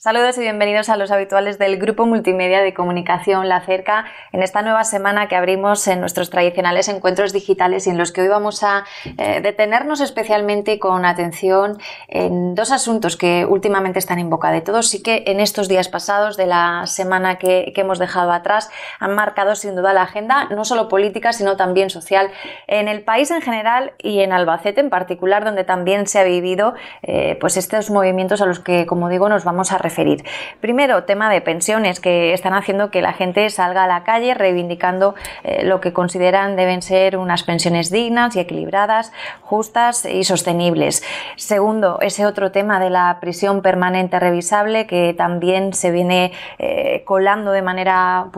Saludos y bienvenidos a los habituales del Grupo Multimedia de Comunicación La Cerca en esta nueva semana que abrimos en nuestros tradicionales encuentros digitales y en los que hoy vamos a detenernos especialmente con atención en dos asuntos que últimamente están en boca de todos y que en estos días pasados de la semana que hemos dejado atrás han marcado sin duda la agenda no solo política sino también social en el país en general y en Albacete en particular, donde también se ha vivido pues estos movimientos a los que, como digo, nos vamos a referir. Primero, tema de pensiones que están haciendo que la gente salga a la calle reivindicando lo que consideran deben ser unas pensiones dignas y equilibradas, justas y sostenibles. Segundo, ese otro tema de la prisión permanente revisable que también se viene colando de manera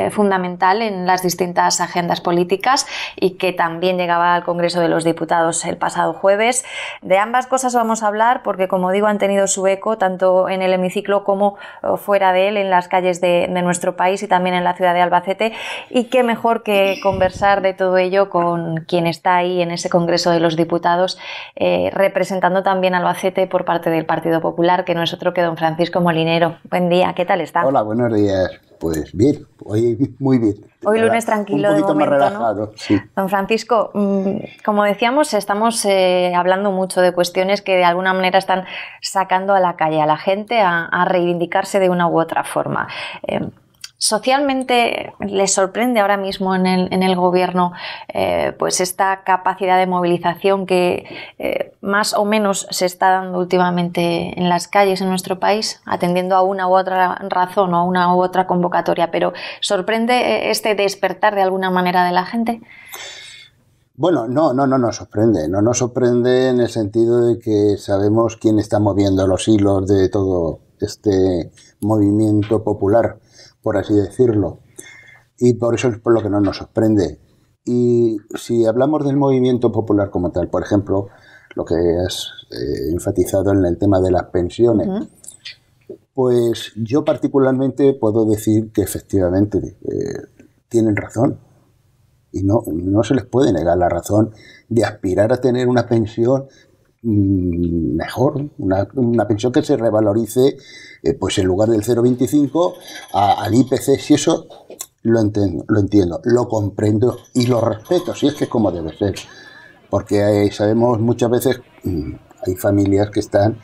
fundamental en las distintas agendas políticas y que también llegaba al Congreso de los Diputados el pasado jueves. De ambas cosas vamos a hablar porque, como digo, han tenido su eco tanto en el hemiciclo como fuera de él, en las calles de nuestro país y también en la ciudad de Albacete, y qué mejor que conversar de todo ello con quien está ahí en ese Congreso de los Diputados representando también a Albacete por parte del Partido Popular, que no es otro que don Francisco Molinero. Buen día, ¿qué tal está? Hola, buenos días. Pues bien, hoy muy bien. Hoy lunes tranquilo, un poquito de momento, más relajado, ¿no? Sí. Don Francisco, como decíamos, estamos hablando mucho de cuestiones que de alguna manera están sacando a la calle a la gente a reivindicarse de una u otra forma. ¿Socialmente les sorprende ahora mismo en el gobierno pues esta capacidad de movilización que más o menos se está dando últimamente en las calles en nuestro país, atendiendo a una u otra razón o a una u otra convocatoria? Pero ¿sorprende este despertar de alguna manera de la gente? Bueno, no nos sorprende. No nos sorprende en el sentido de que sabemos quién está moviendo los hilos de todo este movimiento popular, por así decirlo, y por eso es por lo que no nos sorprende. Y si hablamos del movimiento popular como tal, por ejemplo, lo que has enfatizado en el tema de las pensiones, pues yo particularmente puedo decir que efectivamente tienen razón y no se les puede negar la razón de aspirar a tener una pensión mejor, una pensión que se revalorice pues en lugar del 0,25 al IPC. Si eso lo entiendo, lo comprendo y lo respeto, si es que es como debe ser, porque sabemos muchas veces hay familias que están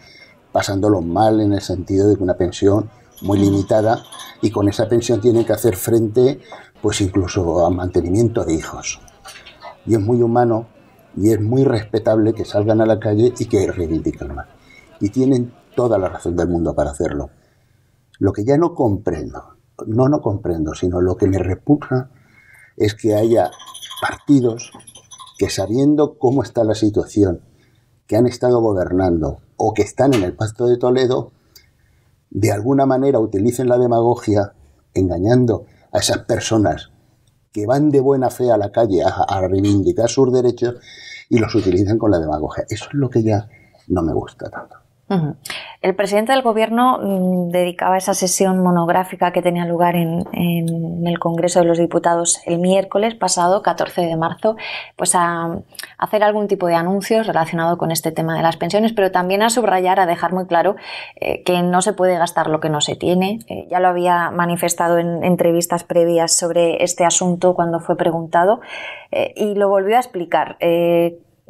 pasándolo mal en el sentido de que una pensión muy limitada y con esa pensión tienen que hacer frente pues incluso a mantenimiento de hijos, y es muy humano y es muy respetable que salgan a la calle y que reivindiquen más. Y tienen toda la razón del mundo para hacerlo. Lo que ya no comprendo, sino lo que me repugna es que haya partidos que, sabiendo cómo está la situación, que han estado gobernando o que están en el Pacto de Toledo, de alguna manera utilicen la demagogia engañando a esas personas que van de buena fe a la calle a reivindicar sus derechos y los utilizan con la demagogia. Eso es lo que ya no me gusta tanto. El presidente del Gobierno dedicaba esa sesión monográfica que tenía lugar en el Congreso de los Diputados el miércoles pasado, 14 de marzo, pues a hacer algún tipo de anuncios relacionado con este tema de las pensiones, pero también a subrayar, a dejar muy claro que no se puede gastar lo que no se tiene. Ya lo había manifestado en entrevistas previas sobre este asunto cuando fue preguntado y lo volvió a explicar.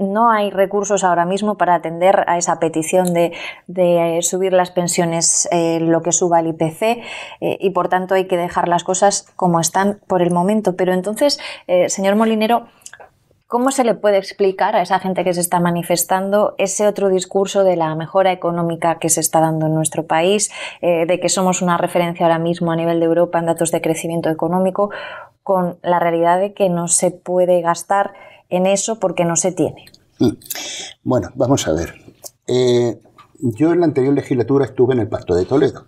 No hay recursos ahora mismo para atender a esa petición de subir las pensiones lo que suba el IPC y por tanto hay que dejar las cosas como están por el momento. Pero entonces, señor Molinero, ¿cómo se le puede explicar a esa gente que se está manifestando ese otro discurso de la mejora económica que se está dando en nuestro país, de que somos una referencia ahora mismo a nivel de Europa en datos de crecimiento económico, con la realidad de que no se puede gastar en eso porque no se tiene? Bueno, vamos a ver. Yo en la anterior legislatura estuve en el Pacto de Toledo,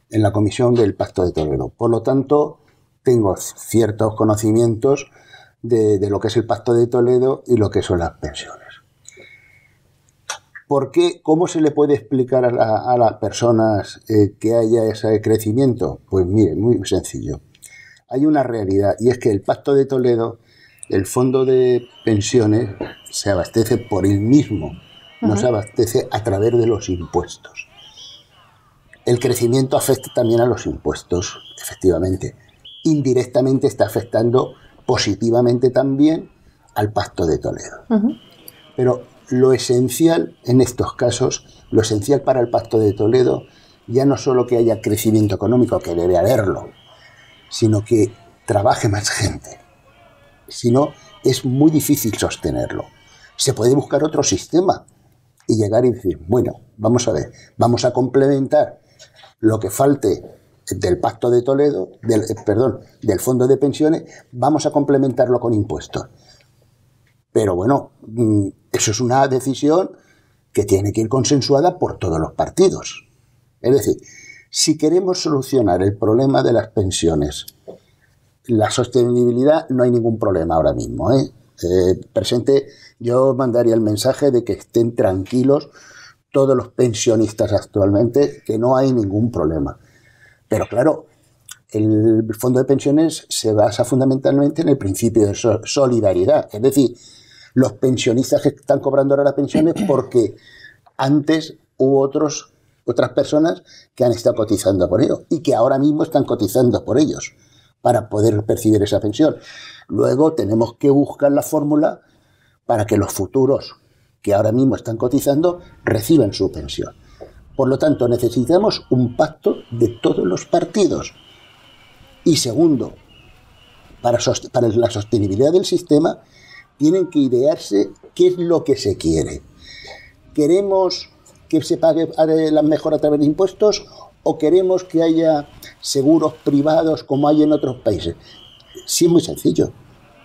en la comisión del Pacto de Toledo. Por lo tanto, tengo ciertos conocimientos de lo que es el Pacto de Toledo y lo que son las pensiones. ¿Por qué? ¿Cómo se le puede explicar a las personas que haya ese crecimiento? Pues mire, muy sencillo. Hay una realidad y es que el Pacto de Toledo, el fondo de pensiones, se abastece por él mismo, no se abastece a través de los impuestos. El crecimiento afecta también a los impuestos, efectivamente. Indirectamente está afectando positivamente también al Pacto de Toledo. Pero lo esencial en estos casos, lo esencial para el Pacto de Toledo, ya no solo que haya crecimiento económico, que debe haberlo, sino que trabaje más gente. Si no, es muy difícil sostenerlo. Se puede buscar otro sistema y llegar y decir, bueno, vamos a ver, vamos a complementar lo que falte del Pacto de Toledo, del Fondo de Pensiones, vamos a complementarlo con impuestos. Pero bueno, eso es una decisión que tiene que ir consensuada por todos los partidos. Es decir, si queremos solucionar el problema de las pensiones, la sostenibilidad, no hay ningún problema ahora mismo, presente, yo mandaría el mensaje de que estén tranquilos todos los pensionistas actualmente, que no hay ningún problema. Pero claro, el fondo de pensiones se basa fundamentalmente en el principio de solidaridad. Es decir, los pensionistas que están cobrando ahora las pensiones porque antes hubo otras personas que han estado cotizando por ellos y que ahora mismo están cotizando por ellos para poder percibir esa pensión. Luego tenemos que buscar la fórmula para que los futuros que ahora mismo están cotizando reciban su pensión. Por lo tanto, necesitamos un pacto de todos los partidos. Y segundo, para la sostenibilidad del sistema, tienen que idearse qué es lo que se quiere. ¿Queremos que se pague la mejor a través de impuestos o queremos que haya seguros privados como hay en otros países? Sí, es muy sencillo.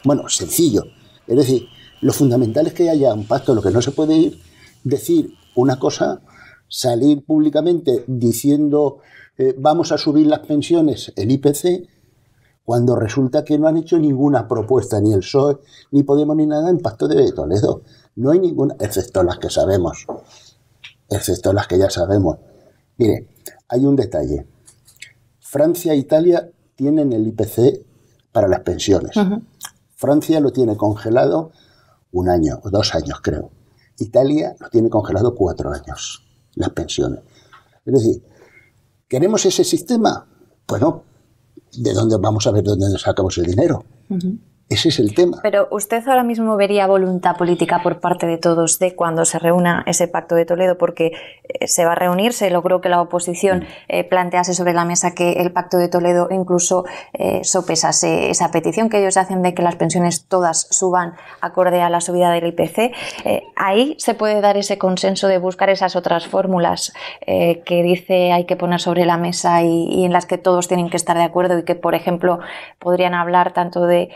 Bueno, sencillo. Es decir, lo fundamental es que haya un pacto. Lo que no se puede ir decir una cosa, salir públicamente diciendo vamos a subir las pensiones, el IPC, cuando resulta que no han hecho ninguna propuesta, ni el PSOE, ni Podemos, ni nada en Pacto de Toledo. No hay ninguna, excepto las que sabemos, excepto las que ya sabemos. Mire, hay un detalle. Francia e Italia tienen el IPC para las pensiones. Francia lo tiene congelado 1 año o 2 años, creo. Italia lo tiene congelado 4 años, las pensiones. Es decir, ¿queremos ese sistema? Bueno, ¿de dónde vamos a ver dónde sacamos el dinero? Ese es el tema. Pero ¿usted ahora mismo vería voluntad política por parte de todos de cuando se reúna ese Pacto de Toledo? Porque se va a reunir, se logró que la oposición plantease sobre la mesa que el Pacto de Toledo incluso sopesase esa petición que ellos hacen de que las pensiones todas suban acorde a la subida del IPC. Ahí se puede dar ese consenso de buscar esas otras fórmulas que dice hay que poner sobre la mesa y en las que todos tienen que estar de acuerdo y que, por ejemplo, podrían hablar tanto de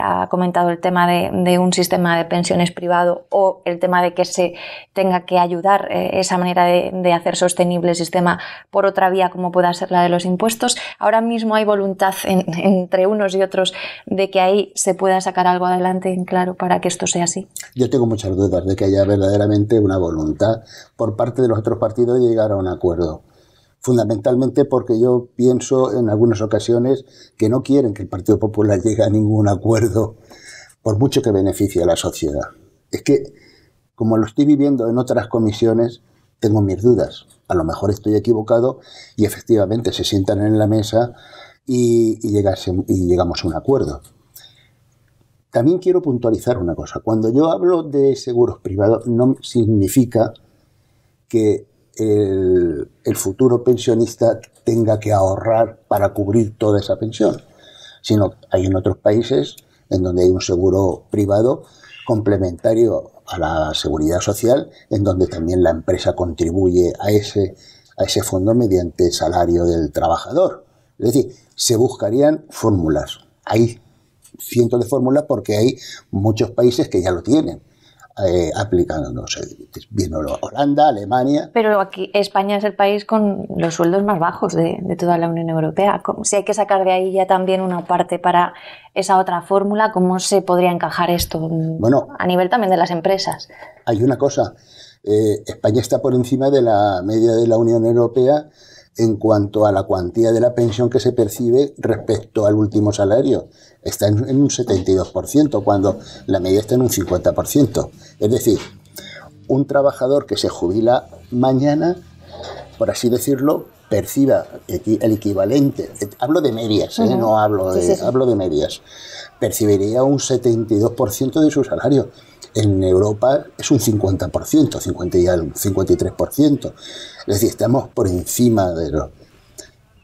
ha comentado el tema de un sistema de pensiones privado o el tema de que se tenga que ayudar esa manera de hacer sostenible el sistema por otra vía como pueda ser la de los impuestos. Ahora mismo hay voluntad entre unos y otros de que ahí se pueda sacar algo adelante en claro para que esto sea así. Yo tengo muchas dudas de que haya verdaderamente una voluntad por parte de los otros partidos de llegar a un acuerdo. Fundamentalmente porque yo pienso en algunas ocasiones que no quieren que el Partido Popular llegue a ningún acuerdo, por mucho que beneficie a la sociedad. Es que, como lo estoy viviendo en otras comisiones, tengo mis dudas. A lo mejor estoy equivocado y efectivamente se sientan en la mesa y llegamos a un acuerdo. También quiero puntualizar una cosa. Cuando yo hablo de seguros privados, no significa que el futuro pensionista tenga que ahorrar para cubrir toda esa pensión, sino hay en otros países en donde hay un seguro privado complementario a la seguridad social, en donde también la empresa contribuye a ese fondo mediante salario del trabajador. Es decir, se buscarían fórmulas. Hay cientos de fórmulas porque hay muchos países que ya lo tienen. Aplicando, no sé, bien Holanda, Alemania. Pero aquí España es el país con los sueldos más bajos de toda la Unión Europea. Si hay que sacar de ahí ya también una parte para esa otra fórmula, ¿cómo se podría encajar esto? Bueno, a nivel también de las empresas. Hay una cosa, España está por encima de la media de la Unión Europea en cuanto a la cuantía de la pensión que se percibe respecto al último salario. Está en un 72%, cuando la media está en un 50%. Es decir, un trabajador que se jubila mañana por así decirlo, perciba el equivalente, hablo de medias, no hablo de, hablo de medias, percibiría un 72% de su salario. En Europa es un 50%, 53%. Es decir, estamos por encima de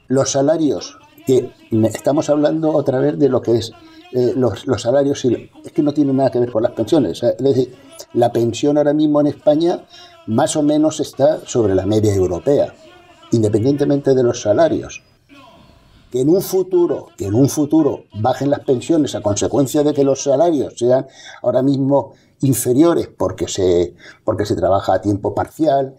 los salarios, que estamos hablando otra vez de lo que es los salarios, es que no tiene nada que ver con las pensiones. Es decir, la pensión ahora mismo en España más o menos está sobre la media europea, independientemente de los salarios. Que en un futuro bajen las pensiones a consecuencia de que los salarios sean ahora mismo inferiores porque se trabaja a tiempo parcial,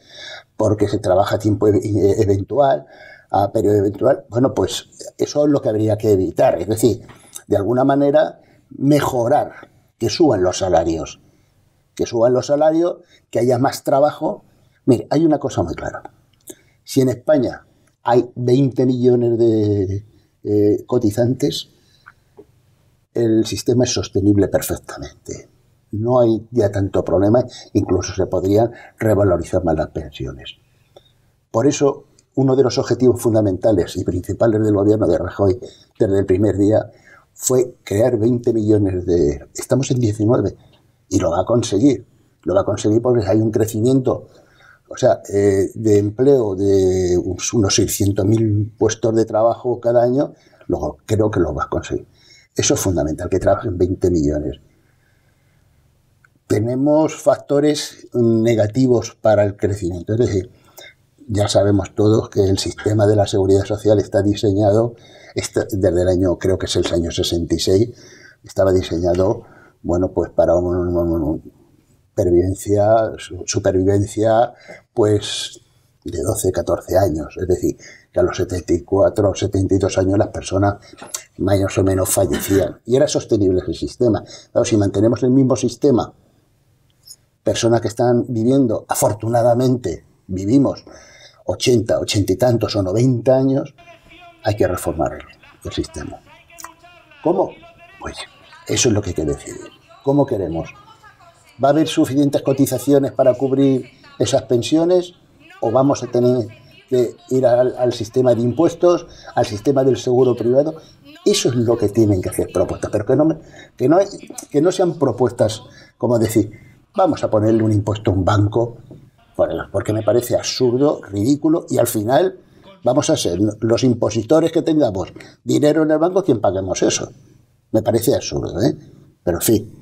porque se trabaja a tiempo eventual, a periodo eventual, bueno, pues eso es lo que habría que evitar. Es decir, de alguna manera mejorar, que suban los salarios, que haya más trabajo. Mire, hay una cosa muy clara. Si en España hay 20 millones de cotizantes, el sistema es sostenible perfectamente. No hay ya tanto problema, incluso se podrían revalorizar más las pensiones. Por eso, uno de los objetivos fundamentales y principales del gobierno de Rajoy desde el primer día fue crear 20 millones de... Estamos en 19 y lo va a conseguir. Lo va a conseguir porque hay un crecimiento, o sea, de empleo de unos 600.000 puestos de trabajo cada año. Luego creo que lo va a conseguir. Eso es fundamental, que trabajen 20 millones. Tenemos factores negativos para el crecimiento. Es decir, ya sabemos todos que el sistema de la seguridad social está diseñado, desde el año, creo que es el año 66, estaba diseñado, bueno, pues para una supervivencia, pues, de 12, 14 años. Es decir, que a los 74 o 72 años las personas más o menos fallecían. Y era sostenible ese sistema. Claro, si mantenemos el mismo sistema, personas que están viviendo, afortunadamente, vivimos 80 y tantos o 90 años, hay que reformar el sistema. ¿Cómo? Pues eso es lo que hay que decidir. ¿Cómo queremos? ¿Va a haber suficientes cotizaciones para cubrir esas pensiones o vamos a tener que ir al sistema de impuestos, al sistema del seguro privado? Eso es lo que tienen que hacer propuestas, pero que no sean propuestas como decir, vamos a ponerle un impuesto a un banco, porque me parece absurdo, ridículo, y al final vamos a ser los impositores que tengamos dinero en el banco quien paguemos eso. Me parece absurdo, ¿eh? Pero en fin.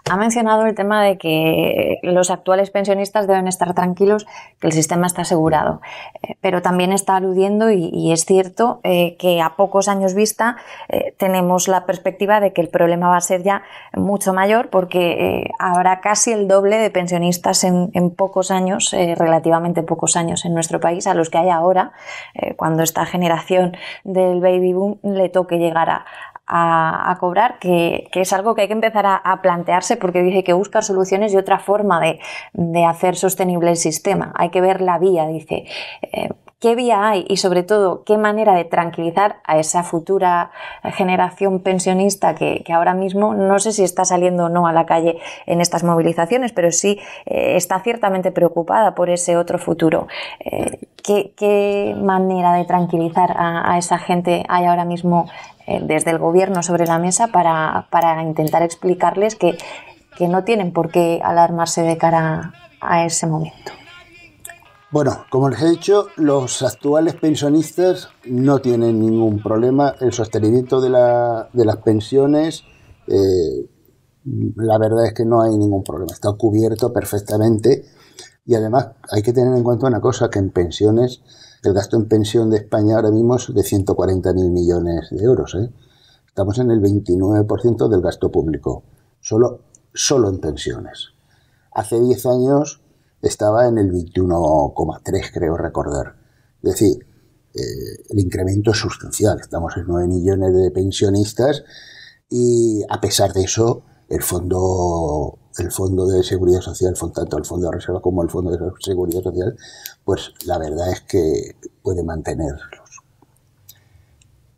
Ha mencionado el tema de que los actuales pensionistas deben estar tranquilos, que el sistema está asegurado, pero también está aludiendo, y es cierto, que a pocos años vista tenemos la perspectiva de que el problema va a ser ya mucho mayor, porque habrá casi el doble de pensionistas en pocos años, relativamente pocos años en nuestro país, a los que hay ahora, cuando esta generación del baby boom le toque llegar a cobrar, que es algo que hay que empezar a plantearse, porque dice que busca soluciones y otra forma de hacer sostenible el sistema. Hay que ver la vía, dice. ¿Qué vía hay? Y sobre todo, ¿qué manera de tranquilizar a esa futura generación pensionista que ahora mismo no sé si está saliendo o no a la calle en estas movilizaciones, pero sí está ciertamente preocupada por ese otro futuro? ¿Qué manera de tranquilizar a esa gente hay ahora mismo desde el gobierno sobre la mesa para intentar explicarles que no tienen por qué alarmarse de cara a ese momento? Bueno, como les he dicho, los actuales pensionistas no tienen ningún problema. El sostenimiento de las pensiones, la verdad es que no hay ningún problema. Está cubierto perfectamente. Y además hay que tener en cuenta una cosa, que en pensiones, el gasto en pensión de España ahora mismo es de 140.000 millones de euros. Estamos en el 29% del gasto público, solo en pensiones. Hace 10 años estaba en el 21,3, creo recordar. Es decir, el incremento es sustancial. Estamos en 9 millones de pensionistas y a pesar de eso, el fondo de seguridad social, tanto el fondo de reserva como el fondo de seguridad social, pues la verdad es que puede mantenerlos.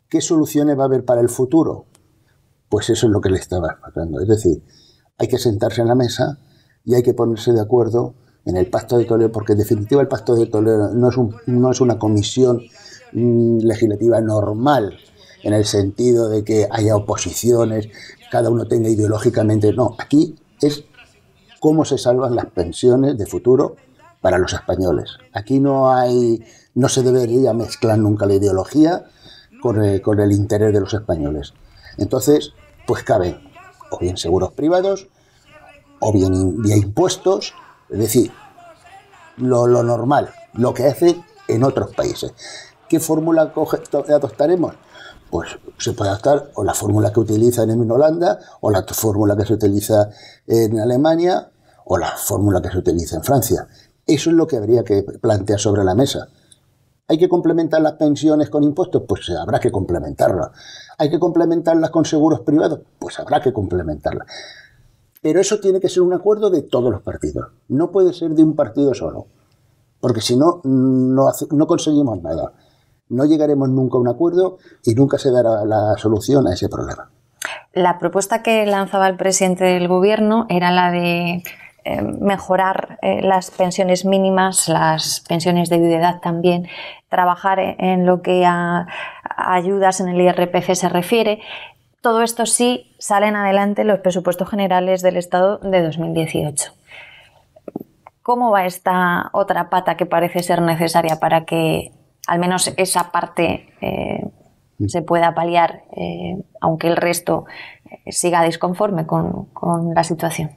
¿Qué soluciones va a haber para el futuro? Pues eso es lo que le estaba explicando. Es decir, hay que sentarse en la mesa y hay que ponerse de acuerdo en el Pacto de Toledo, porque en definitiva el Pacto de Toledo no es una comisión legislativa normal, en el sentido de que haya oposiciones, cada uno tenga ideológicamente, no, aquí es cómo se salvan las pensiones de futuro para los españoles. Aquí no se debería mezclar nunca la ideología con el interés de los españoles. Entonces, pues caben o bien seguros privados o bien vía impuestos, es decir, lo normal, lo que hacen en otros países. ¿Qué fórmula adoptaremos? Pues se puede adoptar o la fórmula que utilizan en Holanda, o la fórmula que se utiliza en Alemania, o la fórmula que se utiliza en Francia. Eso es lo que habría que plantear sobre la mesa. ¿Hay que complementar las pensiones con impuestos? Pues habrá que complementarlas. ¿Hay que complementarlas con seguros privados? Pues habrá que complementarlas. Pero eso tiene que ser un acuerdo de todos los partidos. No puede ser de un partido solo, porque si no, no conseguimos nada. No llegaremos nunca a un acuerdo y nunca se dará la solución a ese problema. La propuesta que lanzaba el presidente del Gobierno era la de mejorar las pensiones mínimas, las pensiones de viudedad también, trabajar en lo que a ayudas en el IRPF se refiere. Todo esto sí salen adelante los presupuestos generales del Estado de 2018. ¿Cómo va esta otra pata que parece ser necesaria para que al menos esa parte se pueda paliar, aunque el resto siga disconforme con la situación?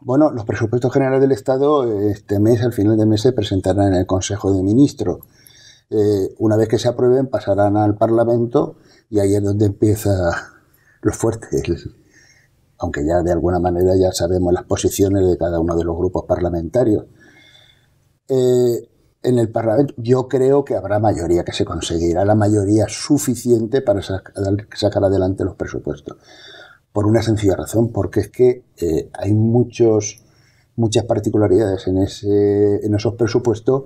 Bueno, los presupuestos generales del Estado este mes, al final de mes, se presentarán en el Consejo de Ministros. Una vez que se aprueben, pasarán al Parlamento y ahí es donde empieza lo fuerte. Aunque ya de alguna manera ya sabemos las posiciones de cada uno de los grupos parlamentarios. En el Parlamento yo creo que habrá mayoría, que se conseguirá la mayoría suficiente para sacar adelante los presupuestos. Por una sencilla razón, porque es que hay muchas particularidades en esos presupuestos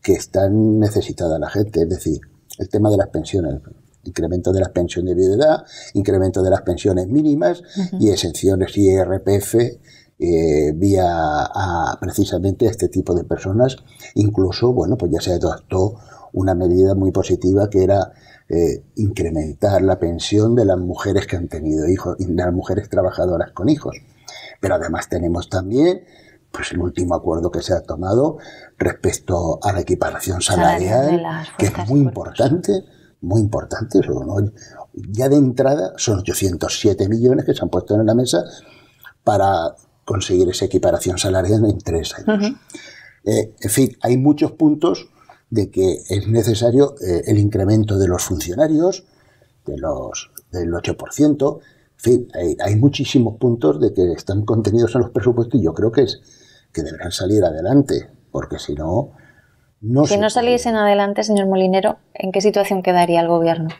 que están necesitada la gente. Es decir, el tema de las pensiones, incremento de las pensiones de viudedad, incremento de las pensiones mínimas y exenciones IRPF vía a precisamente a este tipo de personas. Incluso, bueno, pues ya se adoptó una medida muy positiva que era incrementar la pensión de las mujeres que han tenido hijos, de las mujeres trabajadoras con hijos. Pero además tenemos también pues el último acuerdo que se ha tomado respecto a la equiparación salarial, que es muy importante, eso, ¿no? Ya de entrada son 807 millones que se han puesto en la mesa para conseguir esa equiparación salarial en 3 años. En fin, hay muchos puntos de que es necesario el incremento de los funcionarios, del 8%. En fin, hay muchísimos puntos de que están contenidos en los presupuestos y yo creo que deberán salir adelante, porque si no... Si no saliesen adelante, señor Molinero, ¿en qué situación quedaría el Gobierno?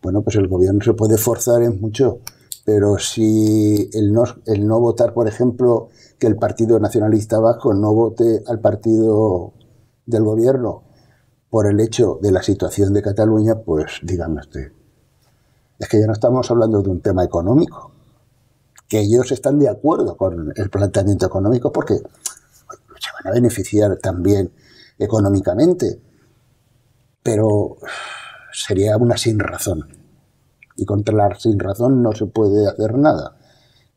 Bueno, pues el Gobierno se puede forzar en mucho, pero si el no votar, por ejemplo, que el Partido Nacionalista Vasco no vote al partido del Gobierno por el hecho de la situación de Cataluña, pues dígame usted, es que ya no estamos hablando de un tema económico, que ellos están de acuerdo con el planteamiento económico porque se van a beneficiar también económicamente, pero sería una sinrazón, y contra la sinrazón no se puede hacer nada,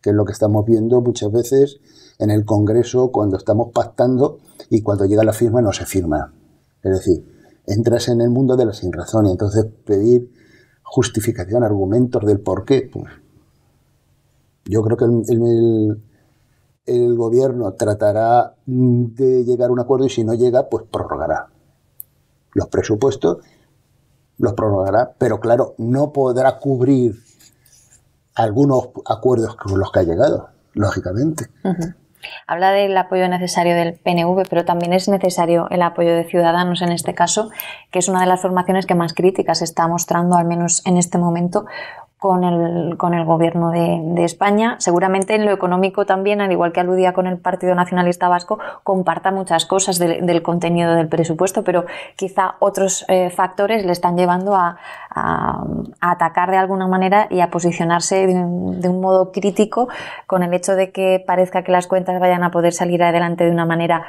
que es lo que estamos viendo muchas veces en el Congreso cuando estamos pactando y cuando llega la firma no se firma. Es decir, entras en el mundo de la sinrazón y entonces pedir justificación, argumentos del por qué. Pues, yo creo que el Gobierno tratará de llegar a un acuerdo y si no llega, pues prorrogará los presupuestos, los prorrogará, pero claro, no podrá cubrir algunos acuerdos con los que ha llegado, lógicamente. Habla del apoyo necesario del PNV, pero también es necesario el apoyo de Ciudadanos en este caso, que es una de las formaciones que más críticas está mostrando, al menos en este momento. con el gobierno de España. Seguramente en lo económico también, al igual que aludía con el Partido Nacionalista Vasco, comparta muchas cosas del contenido del presupuesto, pero quizá otros factores le están llevando a atacar de alguna manera y a posicionarse de un modo crítico con el hecho de que parezca que las cuentas vayan a poder salir adelante de una manera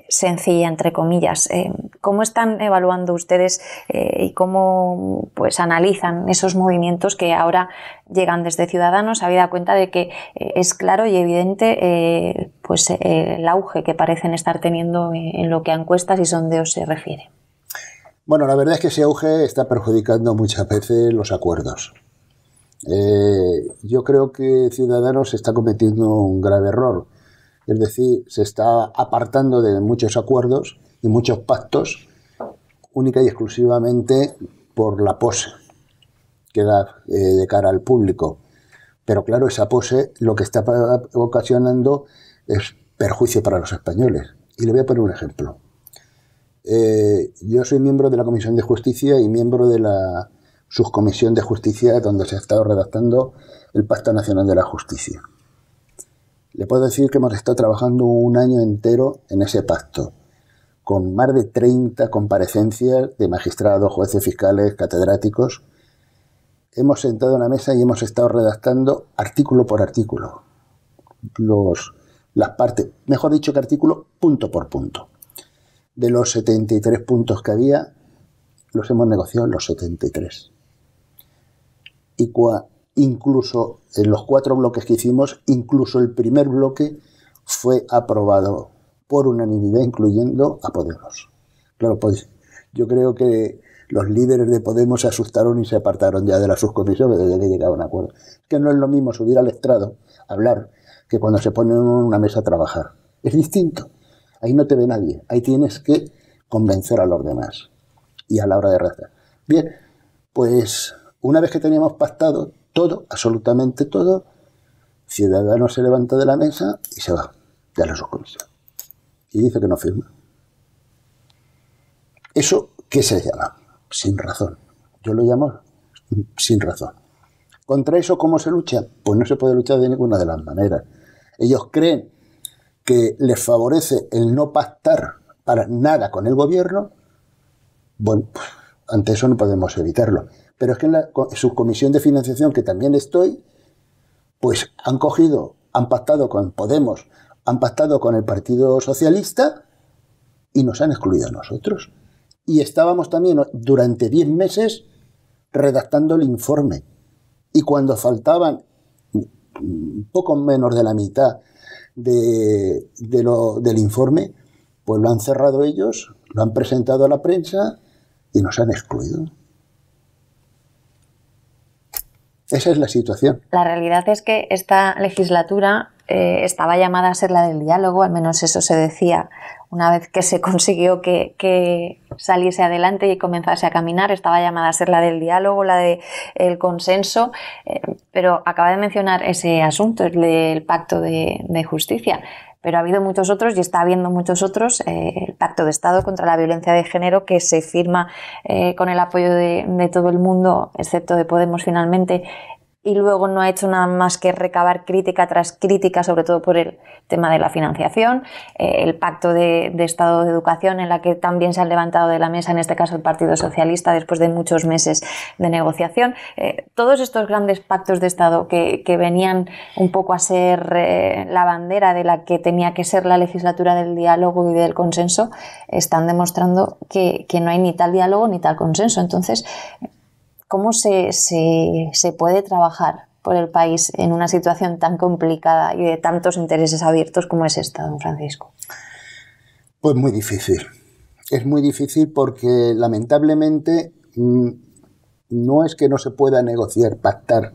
sencilla, entre comillas. ¿Cómo están evaluando ustedes y cómo pues analizan esos movimientos que ahora llegan desde Ciudadanos, habida cuenta de que es claro y evidente pues el auge que parecen estar teniendo en lo que a encuestas y sondeos se refiere? Bueno, la verdad es que ese auge está perjudicando muchas veces los acuerdos. Yo creo que Ciudadanos está cometiendo un grave error. Es decir, se está apartando de muchos acuerdos y muchos pactos única y exclusivamente por la pose que da de cara al público. Pero claro, esa pose lo que está ocasionando es perjuicio para los españoles. Y le voy a poner un ejemplo. Yo soy miembro de la Comisión de Justicia y miembro de la Subcomisión de Justicia, donde se ha estado redactando el Pacto Nacional de la Justicia. Le puedo decir que hemos estado trabajando un año entero en ese pacto, con más de 30 comparecencias de magistrados, jueces, fiscales, catedráticos. Hemos sentado en la mesa y hemos estado redactando artículo por artículo las partes, mejor dicho que artículo punto por punto. De los 73 puntos que había, los hemos negociado los 73. Y incluso en los 4 bloques que hicimos, incluso el primer bloque fue aprobado por unanimidad, incluyendo a Podemos. Claro, pues yo creo que los líderes de Podemos se asustaron y se apartaron ya de la subcomisión desde que llegaban a un acuerdo. Es que no es lo mismo subir al estrado, hablar, que cuando se pone en una mesa a trabajar. Es distinto. Ahí no te ve nadie. Ahí tienes que convencer a los demás. Y a la hora de redactar. Bien, pues una vez que teníamos pactado todo, absolutamente todo, Ciudadanos se levanta de la mesa y se va de la subcomisión. Y dice que no firma. ¿Eso qué se llama? Sin razón. Yo lo llamo sin razón. ¿Contra eso cómo se lucha? Pues no se puede luchar de ninguna de las maneras. Ellos creen que les favorece el no pactar para nada con el gobierno. Bueno, pues, ante eso no podemos evitarlo. Pero es que en la subcomisión de financiación, que también estoy, pues han pactado con Podemos, han pactado con el Partido Socialista y nos han excluido a nosotros. Y estábamos también durante 10 meses redactando el informe. Y cuando faltaban poco menos de la mitad del informe, pues lo han cerrado ellos, lo han presentado a la prensa y nos han excluido. Esa es la situación. La realidad es que esta legislatura estaba llamada a ser la del diálogo, al menos eso se decía una vez que se consiguió que saliese adelante y comenzase a caminar. Estaba llamada a ser la del diálogo, la del consenso, pero acaba de mencionar ese asunto, el del pacto de justicia. Pero ha habido muchos otros y está habiendo muchos otros. El Pacto de Estado contra la Violencia de Género, que se firma con el apoyo de todo el mundo, excepto de Podemos finalmente, y luego no ha hecho nada más que recabar crítica tras crítica, sobre todo por el tema de la financiación. El Pacto de Estado de Educación, en la que también se han levantado de la mesa, en este caso el Partido Socialista, después de muchos meses de negociación. Todos estos grandes pactos de Estado que venían un poco a ser la bandera de la que tenía que ser la legislatura del diálogo y del consenso, están demostrando que no hay ni tal diálogo ni tal consenso. Entonces, ¿cómo se puede trabajar por el país en una situación tan complicada y de tantos intereses abiertos como es esta, don Francisco? Pues muy difícil. Es muy difícil porque lamentablemente no es que no se pueda negociar, pactar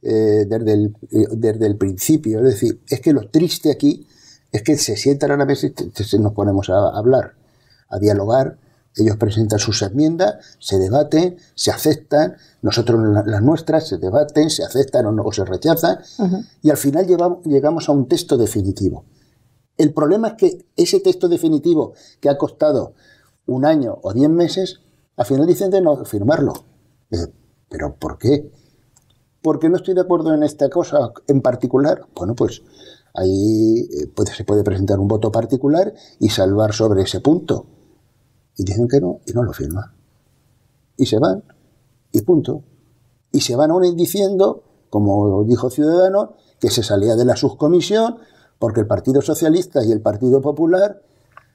desde el principio. Es decir, es que lo triste aquí es que se sientan a la mesa y nos ponemos a hablar, a dialogar. Ellos presentan sus enmiendas, se debaten, se aceptan, nosotros las nuestras se debaten, se aceptan o se rechazan, y al final llegamos a un texto definitivo. El problema es que ese texto definitivo, que ha costado un año o 10 meses, al final dicen de no firmarlo. ¿Pero por qué? porque no estoy de acuerdo en esta cosa en particular. Bueno, pues ahí se puede presentar un voto particular y salvar sobre ese punto. Y dicen que no, y no lo firman. Y se van, y punto. Y se van aún diciendo, como dijo Ciudadanos, que se salía de la subcomisión porque el Partido Socialista y el Partido Popular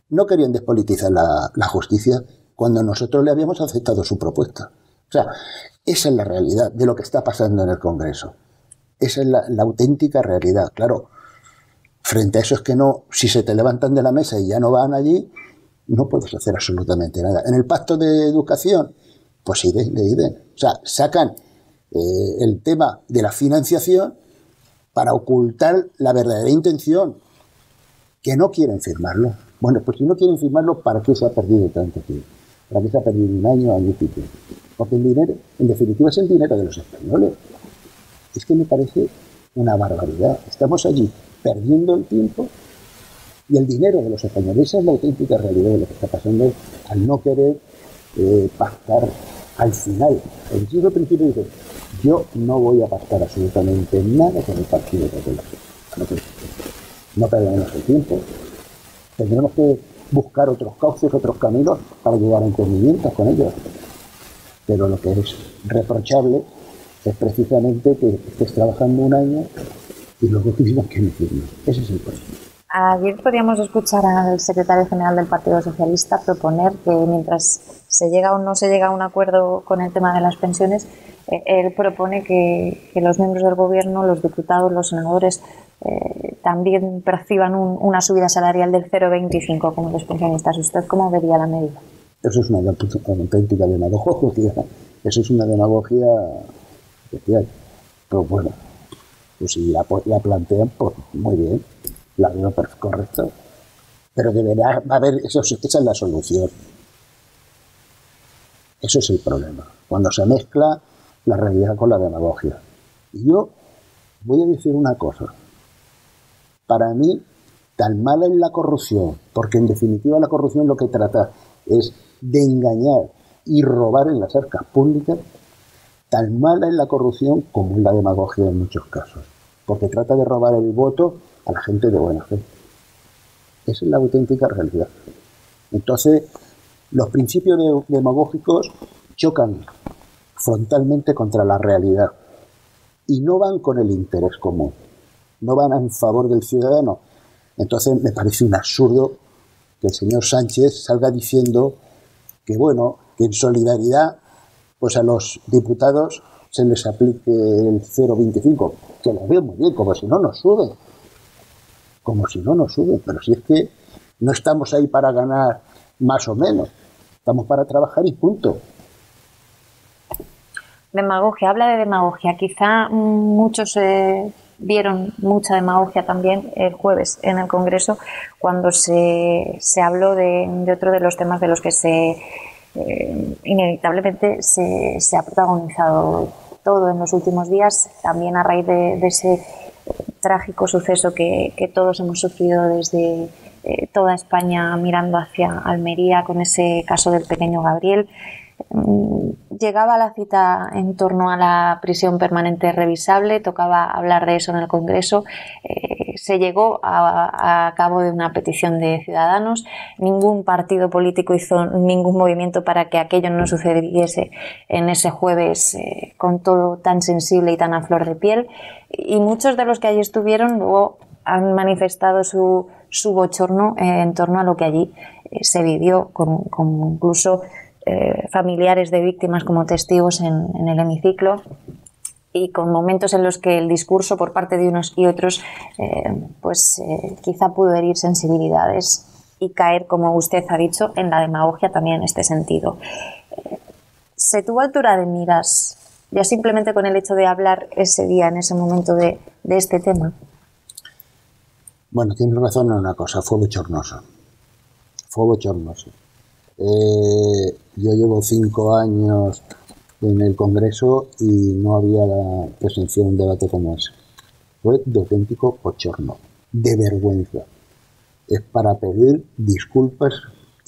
no querían despolitizar la justicia cuando nosotros le habíamos aceptado su propuesta. O sea, esa es la realidad de lo que está pasando en el Congreso. Esa es la auténtica realidad. Claro, frente a eso es que no, si se te levantan de la mesa y ya no van allí, no puedes hacer absolutamente nada. En el pacto de educación, pues idem. O sea, sacan el tema de la financiación para ocultar la verdadera intención, que no quieren firmarlo. Bueno, pues si no quieren firmarlo, ¿para qué se ha perdido tanto tiempo? ¿Para qué se ha perdido un año y pico? Porque el dinero, en definitiva, es el dinero de los españoles. Es que me parece una barbaridad. Estamos allí perdiendo el tiempo y el dinero de los españoles. Esa es la auténtica realidad de lo que está pasando al no querer pactar al final. El desde el principio dice, yo no voy a pactar absolutamente nada con el Partido Popular. No perdemos el tiempo. Tendremos que buscar otros cauces, otros caminos para llegar a entendimientos con ellos. Pero lo que es reprochable es precisamente que estés trabajando un año y luego te digan que no firmes. Ese es el problema. Ayer podíamos escuchar al secretario general del Partido Socialista proponer que mientras se llega o no se llega a un acuerdo con el tema de las pensiones, él propone que los miembros del gobierno, los diputados, los senadores, también perciban una subida salarial del 0,25 como los pensionistas. ¿Usted cómo vería la medida? Eso es una auténtica demagogia. Eso es una demagogia especial. Pero bueno, pues si la plantean, pues muy bien. La veo correcta. Pero deberá haber, esa es la solución. Eso es el problema. Cuando se mezcla la realidad con la demagogia. Y yo voy a decir una cosa. Para mí, tan mala es la corrupción, porque en definitiva la corrupción lo que trata es de engañar y robar en las arcas públicas, tan mala es la corrupción como es la demagogia en muchos casos, porque trata de robar el voto a la gente de buena fe. Esa es la auténtica realidad. Entonces, los principios demagógicos chocan frontalmente contra la realidad y no van con el interés común, no van en favor del ciudadano. Entonces me parece un absurdo que el señor Sánchez salga diciendo que, bueno, que en solidaridad pues a los diputados se les aplique el 0,25, que lo veo muy bien, como si no nos suben. Como si no nos suben, pero si es que no estamos ahí para ganar más o menos, estamos para trabajar y punto. Demagogia, habla de demagogia. Quizá muchos vieron mucha demagogia también el jueves en el Congreso cuando se habló de otro de los temas de los que inevitablemente se ha protagonizado todo en los últimos días, también a raíz de ese trágico suceso que todos hemos sufrido desde toda España mirando hacia Almería con ese caso del pequeño Gabriel. Llegaba la cita en torno a la prisión permanente revisable, tocaba hablar de eso en el Congreso. Se llegó a cabo de una petición de Ciudadanos. Ningún partido político hizo ningún movimiento para que aquello no sucediese en ese jueves con todo tan sensible y tan a flor de piel. Y muchos de los que allí estuvieron luego han manifestado su bochorno en torno a lo que allí se vivió, con incluso familiares de víctimas como testigos en el hemiciclo, y con momentos en los que el discurso por parte de unos y otros quizá pudo herir sensibilidades y caer, como usted ha dicho, en la demagogia también en este sentido. ¿Se tuvo altura de miras ya simplemente con el hecho de hablar ese día, en ese momento, de este tema? Bueno, tienes razón en una cosa, fue bochornoso. Fue bochornoso. Yo llevo 5 años en el Congreso y no había presenciado un debate como ese. Fue de auténtico bochorno, de vergüenza. Es para pedir disculpas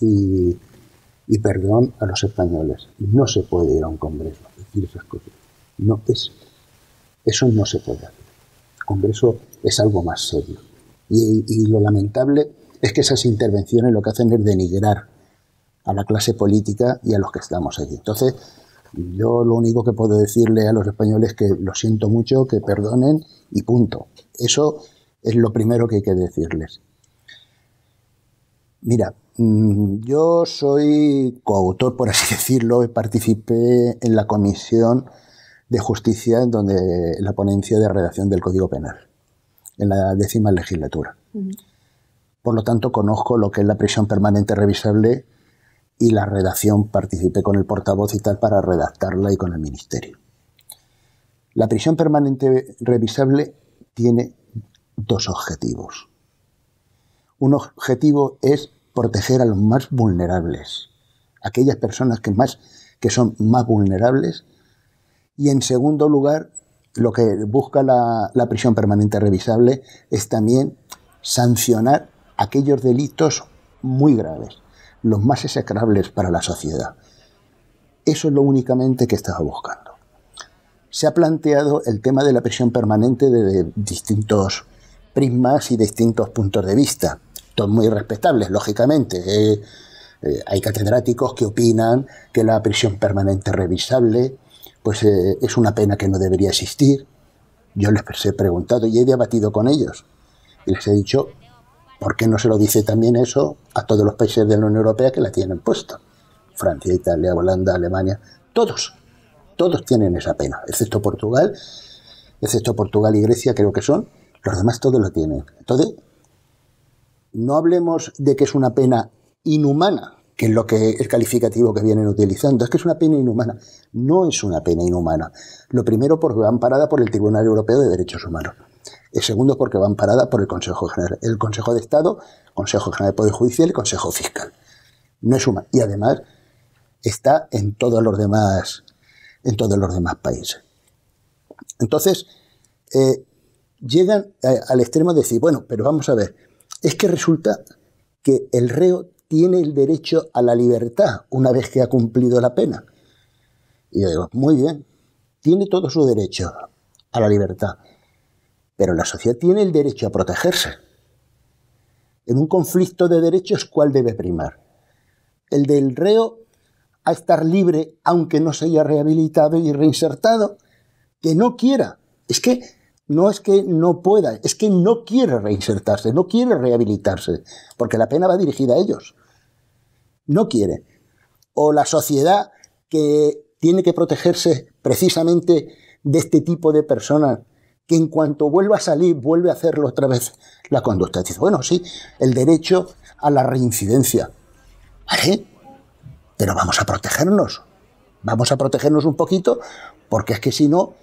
y perdón a los españoles. No se puede ir a un Congreso a decir esas cosas. No, es Eso no se puede hacer. El Congreso es algo más serio. Y lo lamentable es que esas intervenciones lo que hacen es denigrar a la clase política y a los que estamos allí. Entonces, yo lo único que puedo decirle a los españoles es que lo siento mucho, que perdonen y punto. Eso es lo primero que hay que decirles. Mira, yo soy coautor, por así decirlo, participé en la Comisión de Justicia, en la ponencia de redacción del Código Penal, en la 10ª legislatura. Por lo tanto, conozco lo que es la prisión permanente revisable y la redacción, participé con el portavoz y tal para redactarla y con el Ministerio. La prisión permanente revisable tiene dos objetivos. Un objetivo es proteger a los más vulnerables, aquellas personas que son más vulnerables, y en segundo lugar, lo que busca la prisión permanente revisable es también sancionar aquellos delitos muy graves, los más execrables para la sociedad. Eso es lo únicamente que estaba buscando. Se ha planteado el tema de la prisión permanente desde distintos prismas y distintos puntos de vista, todos muy respetables, lógicamente. Hay catedráticos que opinan que la prisión permanente revisable pues, es una pena que no debería existir. Yo les he preguntado y he debatido con ellos y les he dicho, ¿por qué no se lo dice también eso a todos los países de la Unión Europea que la tienen puesta? Francia, Italia, Holanda, Alemania, todos tienen esa pena, excepto Portugal y Grecia, creo que son, los demás todos lo tienen. Entonces, no hablemos de que es una pena inhumana, que es lo que el calificativo que vienen utilizando, es que es una pena inhumana. No es una pena inhumana. Lo primero, porque va amparada por el Tribunal Europeo de Derechos Humanos. El segundo, porque va amparada por el Consejo General, el Consejo de Estado, Consejo General de Poder Judicial y Consejo Fiscal. No es humana. Y además está en todos los demás países. Entonces, llegan al extremo de decir, bueno, pero vamos a ver, es que resulta que el reo tiene el derecho a la libertad una vez que ha cumplido la pena. Y yo digo, muy bien, tiene todo su derecho a la libertad, pero la sociedad tiene el derecho a protegerse. En un conflicto de derechos, ¿cuál debe primar? ¿El del reo a estar libre aunque no se haya rehabilitado y reinsertado? Que no quiera. Es que no pueda, es que no quiere reinsertarse, no quiere rehabilitarse, porque la pena va dirigida a ellos. No quiere. O la sociedad que tiene que protegerse precisamente de este tipo de personas que en cuanto vuelva a salir, vuelve a hacerlo otra vez la conducta. Dice, bueno, sí, el derecho a la reincidencia. ¿Vale? Pero vamos a protegernos un poquito, porque es que si no,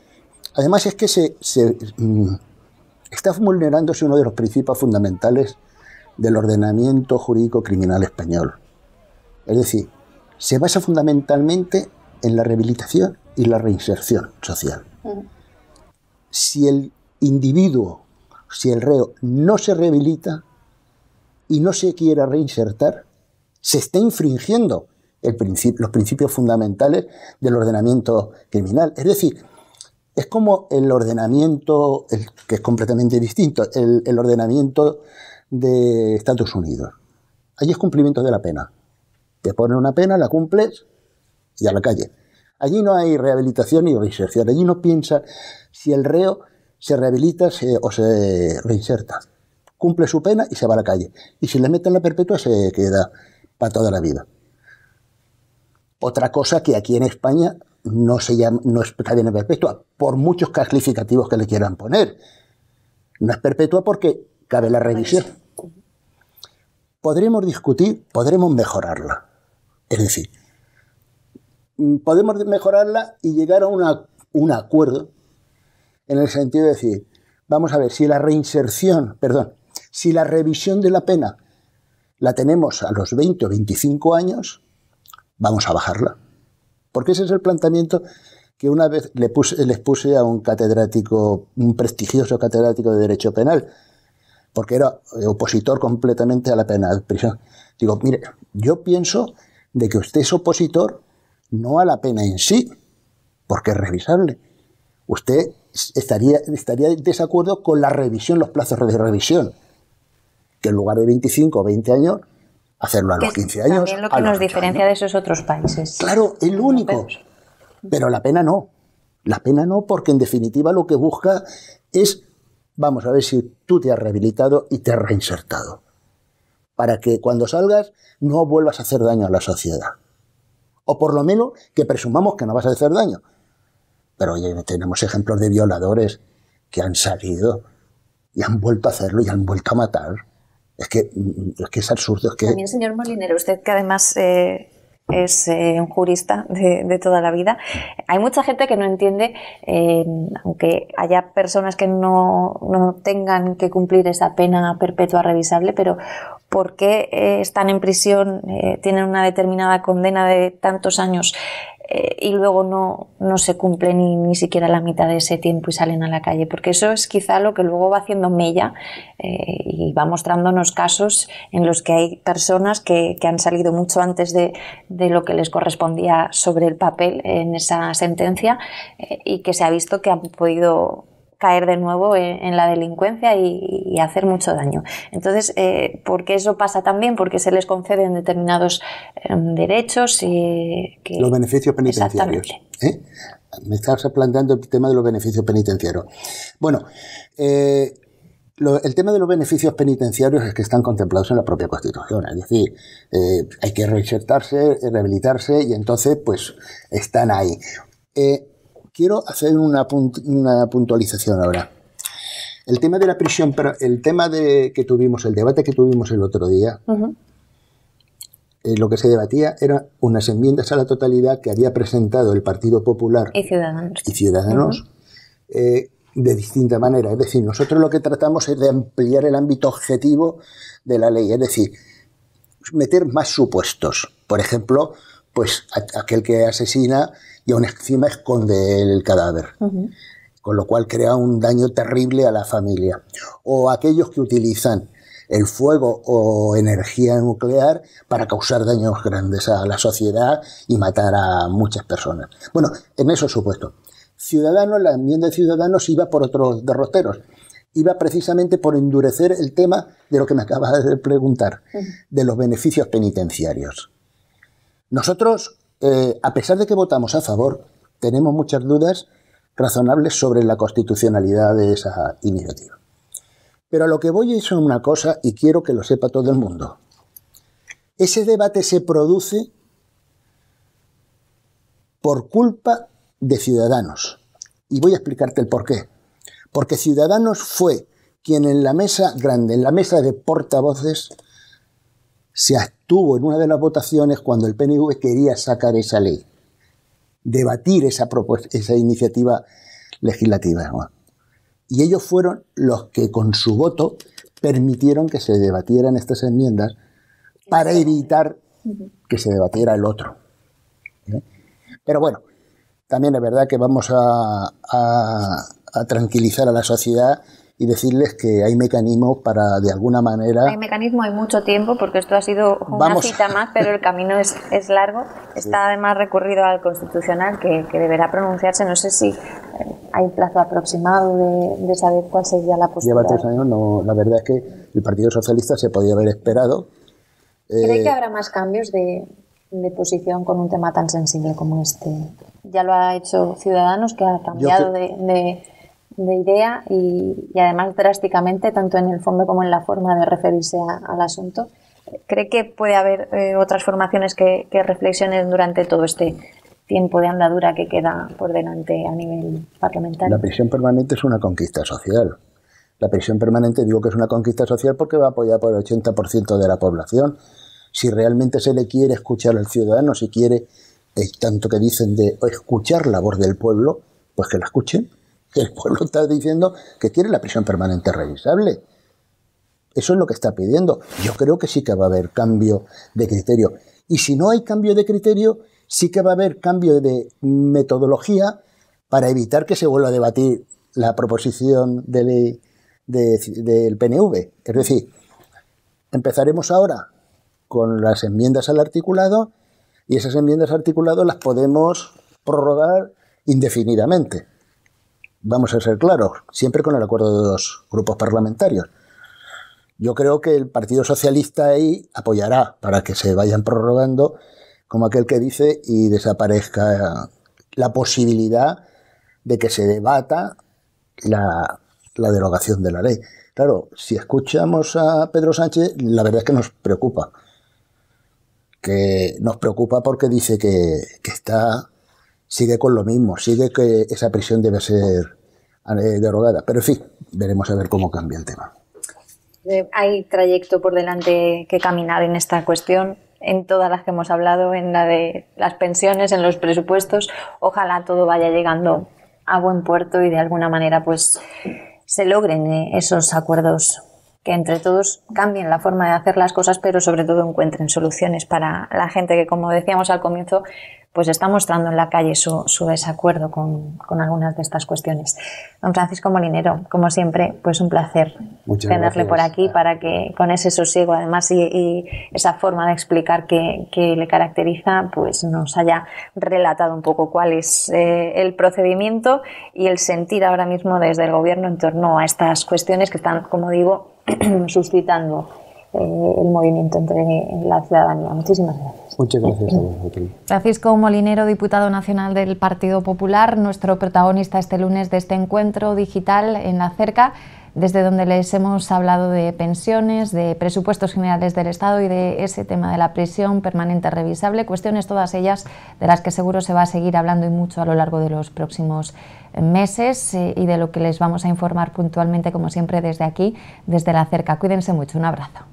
además es que está vulnerándose uno de los principios fundamentales del ordenamiento jurídico criminal español. Es decir, se basa fundamentalmente en la rehabilitación y la reinserción social. Si el individuo, si el reo no se rehabilita y no se quiere reinsertar, se está infringiendo los principios fundamentales del ordenamiento criminal. Es decir, es como el ordenamiento, que es completamente distinto, el ordenamiento de Estados Unidos. Allí es cumplimiento de la pena. Te ponen una pena, la cumples y a la calle. Allí no hay rehabilitación ni reinserción. Allí no piensa si el reo se rehabilita o se reinserta. Cumple su pena y se va a la calle. Y si le meten la perpetua se queda para toda la vida. Otra cosa que aquí en España no es cadena perpetua, por muchos calificativos que le quieran poner. No es perpetua porque cabe la revisión. Podremos discutir, podremos mejorarla. Es decir, podemos mejorarla y llegar a un acuerdo en el sentido de decir, vamos a ver, si la revisión de la pena la tenemos a los 20 o 25 años, vamos a bajarla. Porque ese es el planteamiento que una vez les puse a un catedrático, un prestigioso catedrático de Derecho Penal, porque era opositor completamente a la pena de prisión. Digo, mire, yo pienso de que usted es opositor no a la pena en sí, porque es revisable. Usted estaría en desacuerdo con la revisión, los plazos de revisión, que en lugar de 25 o 20 años, hacerlo a los 15 años. También lo que nos diferencia de esos otros países. Claro, es lo único. Pero la pena no. La pena no, porque en definitiva lo que busca es, vamos a ver si tú te has rehabilitado y te has reinsertado, para que cuando salgas no vuelvas a hacer daño a la sociedad. O por lo menos que presumamos que no vas a hacer daño. Pero oye, tenemos ejemplos de violadores que han salido y han vuelto a hacerlo y han vuelto a matar. Es que es absurdo. Es que... También, señor Molinero, usted que además es un jurista de toda la vida, hay mucha gente que no entiende, aunque haya personas que no tengan que cumplir esa pena perpetua revisable, pero ¿por qué están en prisión, tienen una determinada condena de tantos años y luego no se cumple ni siquiera la mitad de ese tiempo y salen a la calle? Porque eso es quizá lo que luego va haciendo mella y va mostrándonos casos en los que hay personas que han salido mucho antes de lo que les correspondía sobre el papel en esa sentencia y que se ha visto que han podido caer de nuevo en la delincuencia y hacer mucho daño. Entonces, ¿por qué eso pasa también? Porque se les conceden determinados derechos y que... Los beneficios penitenciarios. Me estás planteando el tema de los beneficios penitenciarios. Bueno, el tema de los beneficios penitenciarios es que están contemplados en la propia Constitución. Es decir, hay que reinsertarse, rehabilitarse y entonces pues están ahí. Quiero hacer una puntualización ahora. El tema de la prisión, el tema el debate que tuvimos el otro día, lo que se debatía eran unas enmiendas a la totalidad que había presentado el Partido Popular y Ciudadanos, de distinta manera. Es decir, nosotros lo que tratamos es de ampliar el ámbito objetivo de la ley, es decir, meter más supuestos. Por ejemplo, pues aquel que asesina y aún encima esconde el cadáver, con lo cual crea un daño terrible a la familia. O aquellos que utilizan el fuego o energía nuclear para causar daños grandes a la sociedad y matar a muchas personas. Bueno, en esos supuestos. Ciudadanos, la enmienda de Ciudadanos iba por otros derroteros. Iba precisamente por endurecer el tema de lo que me acabas de preguntar, de los beneficios penitenciarios. Nosotros, a pesar de que votamos a favor, tenemos muchas dudas razonables sobre la constitucionalidad de esa iniciativa. Pero a lo que voy es una cosa, y quiero que lo sepa todo el mundo. Ese debate se produce por culpa de Ciudadanos. Y voy a explicarte el porqué. Porque Ciudadanos fue quien en la mesa grande, en la mesa de portavoces, se abstuvo en una de las votaciones cuando el PNV quería sacar esa ley, debatir esa iniciativa legislativa, ¿no? Y ellos fueron los que con su voto permitieron que se debatieran estas enmiendas para evitar que se debatiera el otro. Pero bueno, también es verdad que vamos a tranquilizar a la sociedad y decirles que hay mecanismos para, de alguna manera... Hay mecanismo, hay mucho tiempo, porque esto ha sido una cita más, pero el camino es largo. Está además recurrido al Constitucional, que deberá pronunciarse. No sé si hay plazo aproximado de saber cuál sería la postura. Lleva 3 años, no, la verdad es que el Partido Socialista se podía haber esperado. ¿Cree que habrá más cambios de posición con un tema tan sensible como este? Ya lo ha hecho Ciudadanos, que ha cambiado de idea y además drásticamente, tanto en el fondo como en la forma de referirse al asunto. ¿Cree que puede haber otras formaciones que reflexionen durante todo este tiempo de andadura que queda por delante a nivel parlamentario? La prisión permanente es una conquista social. La prisión permanente, digo que es una conquista social porque va apoyada por el 80% de la población. Si realmente se le quiere escuchar al ciudadano, si quiere, tanto que dicen de escuchar la voz del pueblo, pues que la escuchen. El pueblo está diciendo que quiere la prisión permanente revisable. Eso es lo que está pidiendo. Yo creo que sí que va a haber cambio de criterio. Y si no hay cambio de criterio, sí que va a haber cambio de metodología para evitar que se vuelva a debatir la proposición de ley del PNV. Es decir, empezaremos ahora con las enmiendas al articulado y esas enmiendas al articulado las podemos prorrogar indefinidamente. vamos a ser claros, siempre con el acuerdo de los grupos parlamentarios. Yo creo que el Partido Socialista ahí apoyará para que se vayan prorrogando, como aquel que dice, y desaparezca la posibilidad de que se debata la derogación de la ley. Claro, si escuchamos a Pedro Sánchez, la verdad es que nos preocupa. Que nos preocupa porque dice que sigue con lo mismo, sigue que esa prisión debe ser derogada. Pero en fin, veremos a ver cómo cambia el tema. Hay trayecto por delante que caminar en esta cuestión, en todas las que hemos hablado, en la de las pensiones, en los presupuestos. Ojalá todo vaya llegando a buen puerto y de alguna manera pues se logren esos acuerdos que entre todos cambien la forma de hacer las cosas, pero sobre todo encuentren soluciones para la gente que, como decíamos al comienzo, pues está mostrando en la calle su desacuerdo con algunas de estas cuestiones. Don Francisco Molinero, como siempre, pues un placer tenerle por aquí para que con ese sosiego además y esa forma de explicar que le caracteriza, pues nos haya relatado un poco cuál es el procedimiento y el sentir ahora mismo desde el Gobierno en torno a estas cuestiones que están, como digo, suscitando el movimiento entre la ciudadanía. Muchísimas gracias. Muchas gracias a vosotros. Francisco Molinero, diputado nacional del Partido Popular, nuestro protagonista este lunes de este encuentro digital en la Cerca, desde donde les hemos hablado de pensiones, de presupuestos generales del Estado y de ese tema de la prisión permanente revisable, cuestiones todas ellas de las que seguro se va a seguir hablando y mucho a lo largo de los próximos meses y de lo que les vamos a informar puntualmente, como siempre, desde aquí, desde la Cerca. Cuídense mucho, un abrazo.